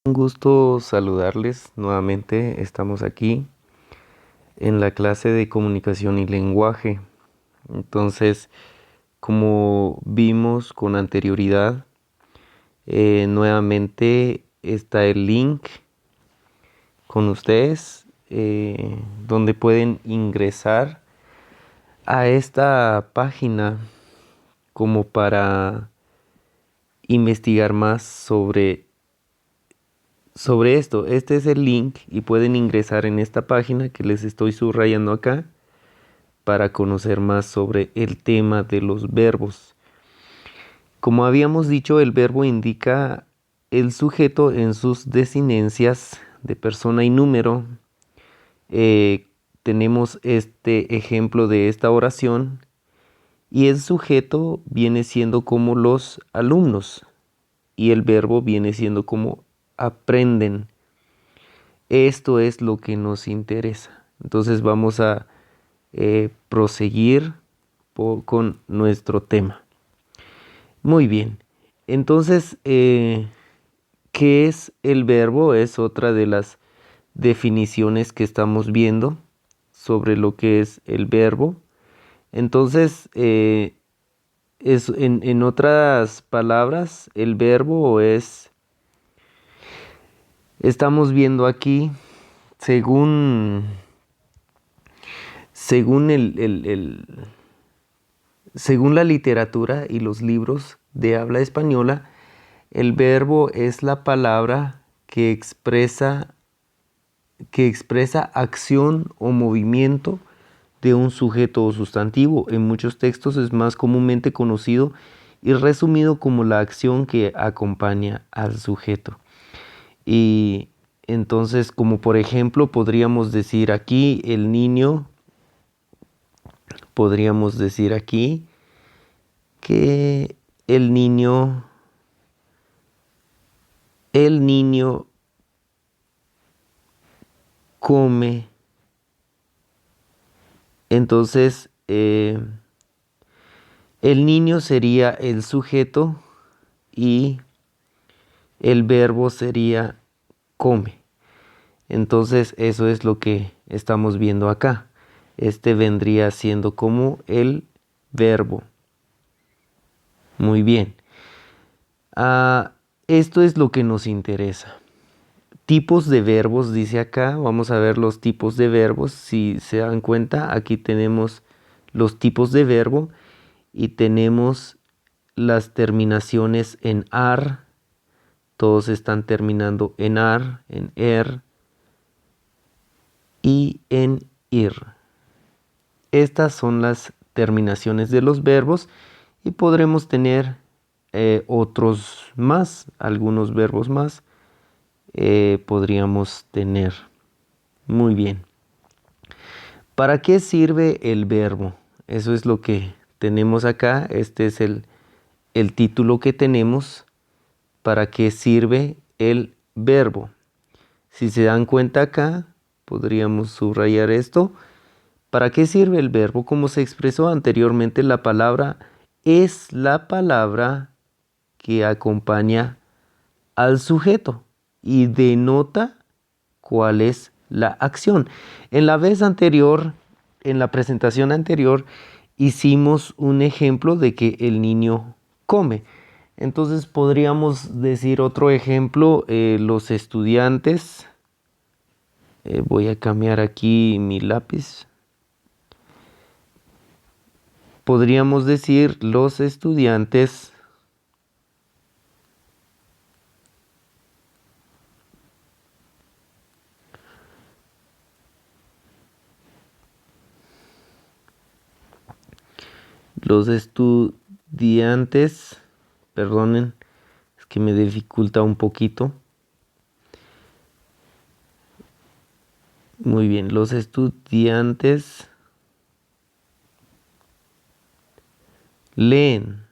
Un gusto saludarles nuevamente. Estamos aquí en la clase de comunicación y lenguaje. Entonces, como vimos con anterioridad, nuevamente está el link con ustedes donde pueden ingresar a esta página como para investigar más sobre esto. Este es el link y pueden ingresar en esta página que les estoy subrayando acá para conocer más sobre el tema de los verbos. Como habíamos dicho, el verbo indica el sujeto en sus desinencias de persona y número. Tenemos este ejemplo de esta oración y el sujeto viene siendo como los alumnos y el verbo viene siendo como aprenden. Esto es lo que nos interesa. Entonces vamos a proseguir con nuestro tema. Muy bien. Entonces, ¿qué es el verbo? Es otra de las definiciones que estamos viendo sobre lo que es el verbo. Entonces, en otras palabras, el verbo estamos viendo aquí, según según la literatura y los libros de habla española, el verbo es la palabra que expresa acción o movimiento de un sujeto o sustantivo. En muchos textos es más comúnmente conocido y resumido como la acción que acompaña al sujeto. Y entonces, como por ejemplo, podríamos decir aquí el niño, podríamos decir aquí que el niño come. Entonces, el niño sería el sujeto y el verbo sería come. Entonces, eso es lo que estamos viendo acá. Este vendría siendo como el verbo. Muy bien. Esto es lo que nos interesa. Tipos de verbos, dice acá. Vamos a ver los tipos de verbos. Si se dan cuenta, aquí tenemos los tipos de verbo y tenemos las terminaciones en ar. Todos están terminando en ar, en y en ir. Estas son las terminaciones de los verbos y podremos tener otros más, algunos verbos más podríamos tener. Muy bien. ¿Para qué sirve el verbo? Eso es lo que tenemos acá. Este es el título que tenemos. ¿Para qué sirve el verbo? Si se dan cuenta acá, podríamos subrayar esto. ¿Para qué sirve el verbo? Como se expresó anteriormente, la palabra es la palabra que acompaña al sujeto y denota cuál es la acción. En la vez anterior, en la presentación anterior, hicimos un ejemplo de que el niño come. Entonces podríamos decir otro ejemplo, los estudiantes. Voy a cambiar aquí mi lápiz. Podríamos decir los estudiantes perdonen, es que me dificulta un poquito. Muy bien, los estudiantes leen.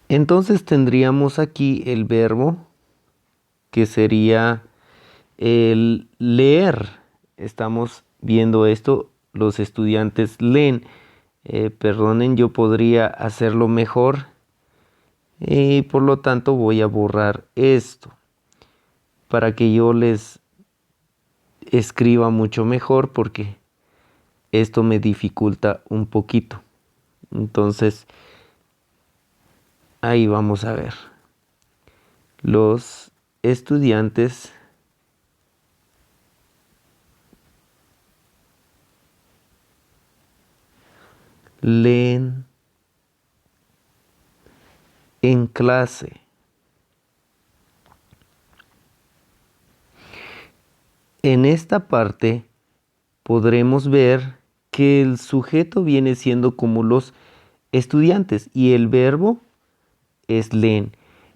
Entonces tendríamos aquí el verbo que sería el leer. Estamos viendo esto, los estudiantes leen. Perdonen, yo podría hacerlo mejor. Y por lo tanto voy a borrar esto para que yo les escriba mucho mejor, porque esto me dificulta un poquito. Entonces, ahí vamos a ver. Los estudiantes leen en clase. En esta parte podremos ver que el sujeto viene siendo como los estudiantes y el verbo es leen.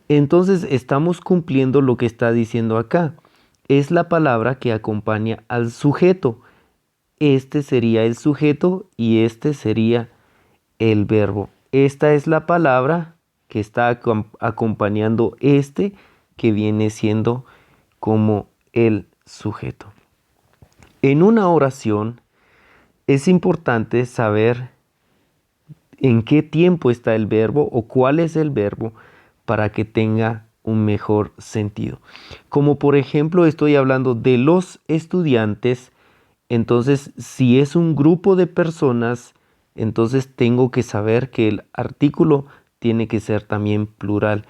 Entonces estamos cumpliendo lo que está diciendo acá. Es la palabra que acompaña al sujeto. Este sería el sujeto y este sería el verbo. Esta es la palabra que está acompañando este, que viene siendo como el sujeto. En una oración es importante saber en qué tiempo está el verbo o cuál es el verbo para que tenga un mejor sentido. Como por ejemplo estoy hablando de los estudiantes, entonces si es un grupo de personas, entonces tengo que saber que el artículo tiene que ser también plural.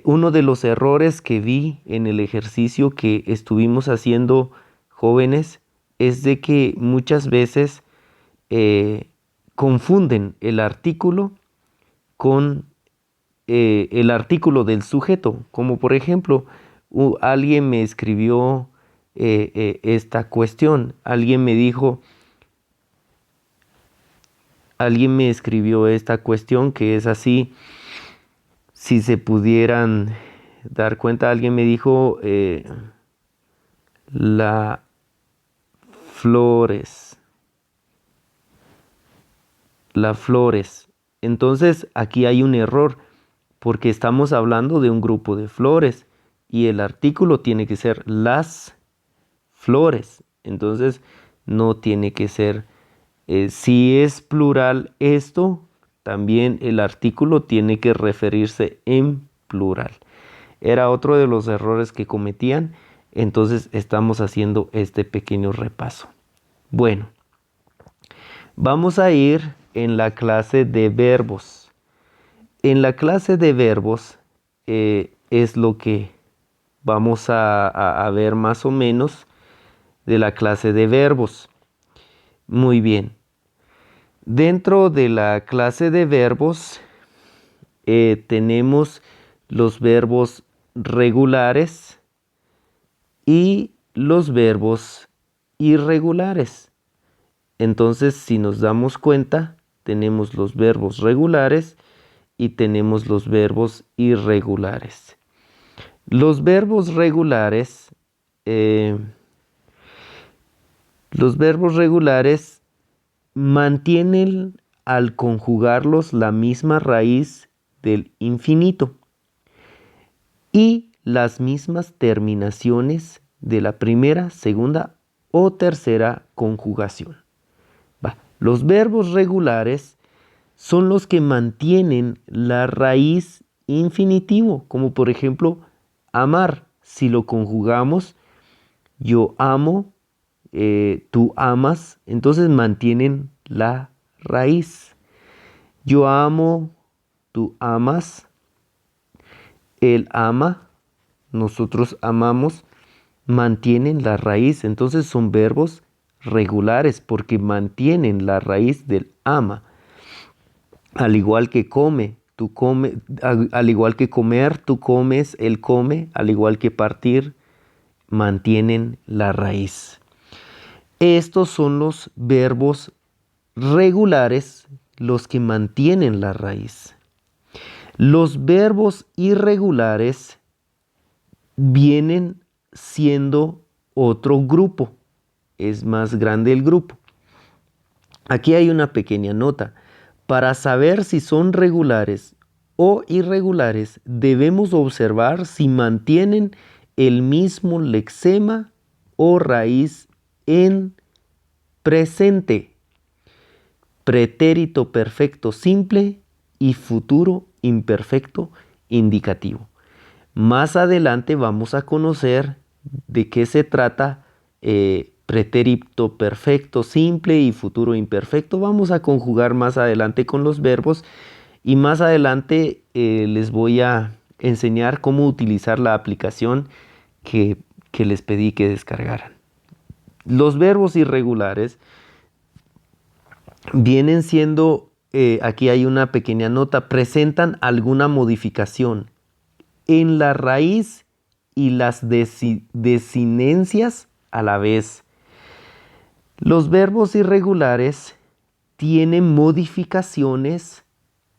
Uno de los errores que vi en el ejercicio que estuvimos haciendo, jóvenes, es de que muchas veces confunden el artículo con el artículo del sujeto. Como por ejemplo, alguien me escribió esta cuestión. Alguien me escribió esta cuestión que es así. Si se pudieran dar cuenta, alguien me dijo la flores. La flores. Entonces aquí hay un error porque estamos hablando de un grupo de flores y el artículo tiene que ser las flores. Entonces no tiene que ser, si es plural esto, también el artículo tiene que referirse en plural. Era otro de los errores que cometían, entonces estamos haciendo este pequeño repaso. Bueno, vamos a ir en la clase de verbos. En la clase de verbos es lo que vamos a ver más o menos de la clase de verbos. Muy bien. Dentro de la clase de verbos tenemos los verbos regulares y los verbos irregulares. Entonces, si nos damos cuenta, tenemos los verbos regulares y tenemos los verbos irregulares. Los verbos regulares, mantienen al conjugarlos la misma raíz del infinito y las mismas terminaciones de la primera, segunda o tercera conjugación. Los verbos regulares son los que mantienen la raíz infinitivo, como por ejemplo amar. Si lo conjugamos, yo amo, tú amas, entonces mantienen la raíz. Yo amo, tú amas, él ama, nosotros amamos, mantienen la raíz. Entonces son verbos regulares porque mantienen la raíz del ama. Al igual que come, tú comes, al igual que comer, tú comes, él come, al igual que partir, mantienen la raíz. Estos son los verbos regulares, los que mantienen la raíz. Los verbos irregulares vienen siendo otro grupo. Es más grande el grupo. Aquí hay una pequeña nota. Para saber si son regulares o irregulares, debemos observar si mantienen el mismo lexema o raíz en presente, pretérito perfecto simple y futuro imperfecto indicativo. Más adelante vamos a conocer de qué se trata pretérito perfecto simple y futuro imperfecto. Vamos a conjugar más adelante con los verbos y más adelante les voy a enseñar cómo utilizar la aplicación que les pedí que descargaran. Los verbos irregulares vienen siendo, aquí hay una pequeña nota, presentan alguna modificación en la raíz y las desinencias a la vez. Los verbos irregulares tienen modificaciones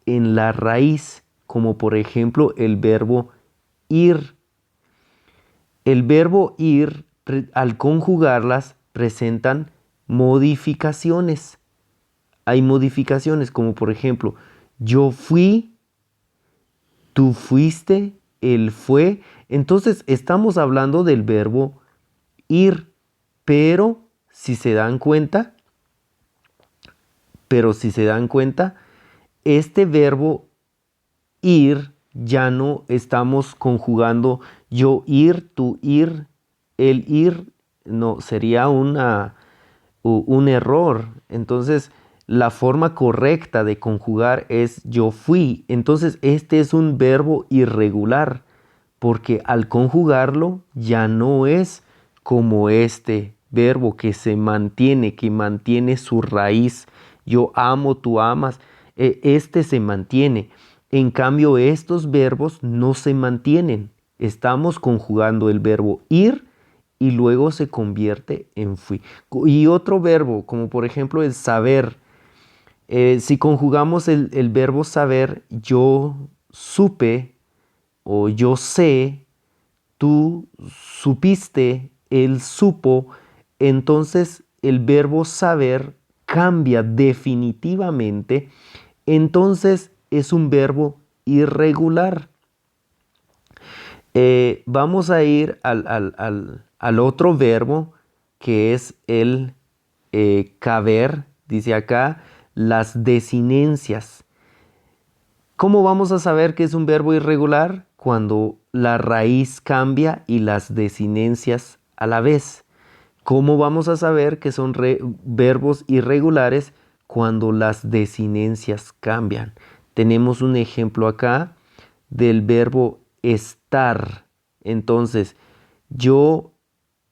en la raíz, como por ejemplo el verbo ir. El verbo ir, al conjugarlas, presentan modificaciones. Hay modificaciones como por ejemplo, yo fui, tú fuiste, él fue. Entonces estamos hablando del verbo ir, pero si se dan cuenta, este verbo ir ya no estamos conjugando yo ir, tú ir, él ir. No, sería un error. Entonces, la forma correcta de conjugar es yo fui. Entonces, este es un verbo irregular, porque al conjugarlo ya no es como este verbo que se mantiene, que mantiene su raíz. Yo amo, tú amas. Este se mantiene. En cambio, estos verbos no se mantienen. Estamos conjugando el verbo ir y luego se convierte en fui. Y otro verbo, como por ejemplo el saber. Si conjugamos el verbo saber, yo supe o yo sé, tú supiste, él supo, entonces el verbo saber cambia definitivamente, entonces es un verbo irregular. Vamos a ir al otro verbo que es el caber, dice acá, las desinencias. ¿Cómo vamos a saber que es un verbo irregular? Cuando la raíz cambia y las desinencias a la vez. ¿Cómo vamos a saber que son verbos irregulares? Cuando las desinencias cambian. Tenemos un ejemplo acá del verbo estar. Entonces, yo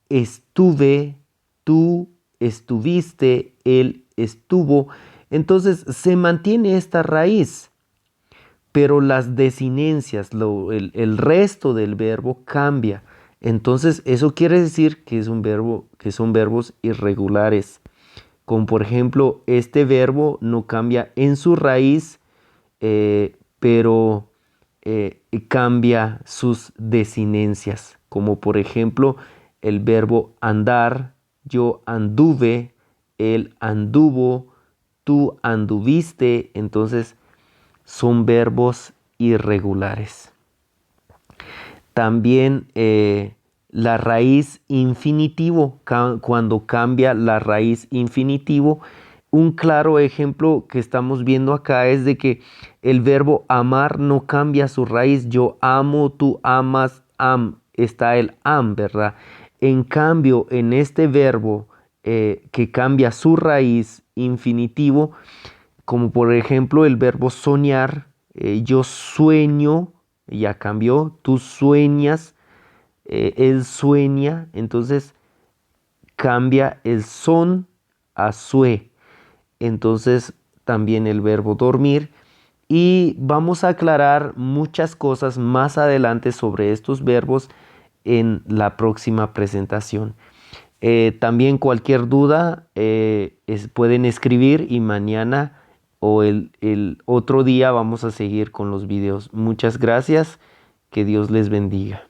estuve, tú estuviste, él estuvo. Entonces, se mantiene esta raíz, pero las desinencias, el resto del verbo cambia. Entonces, eso quiere decir que es un verbo, que son verbos irregulares. Como por ejemplo, este verbo no cambia en su raíz, pero cambia sus desinencias. Como por ejemplo, el verbo andar, yo anduve, él anduvo, tú anduviste. Entonces, son verbos irregulares. También la raíz infinitivo, cuando cambia la raíz infinitivo, un claro ejemplo que estamos viendo acá es de que el verbo amar no cambia su raíz. Yo amo, tú amas, está el am, ¿verdad? En cambio, en este verbo que cambia su raíz infinitivo, como por ejemplo el verbo soñar, yo sueño, ya cambió, tú sueñas, él sueña, entonces cambia el son a sue. Entonces también el verbo dormir. Y vamos a aclarar muchas cosas más adelante sobre estos verbos en la próxima presentación. También cualquier duda pueden escribir y mañana o el otro día vamos a seguir con los videos. Muchas gracias. Que Dios les bendiga.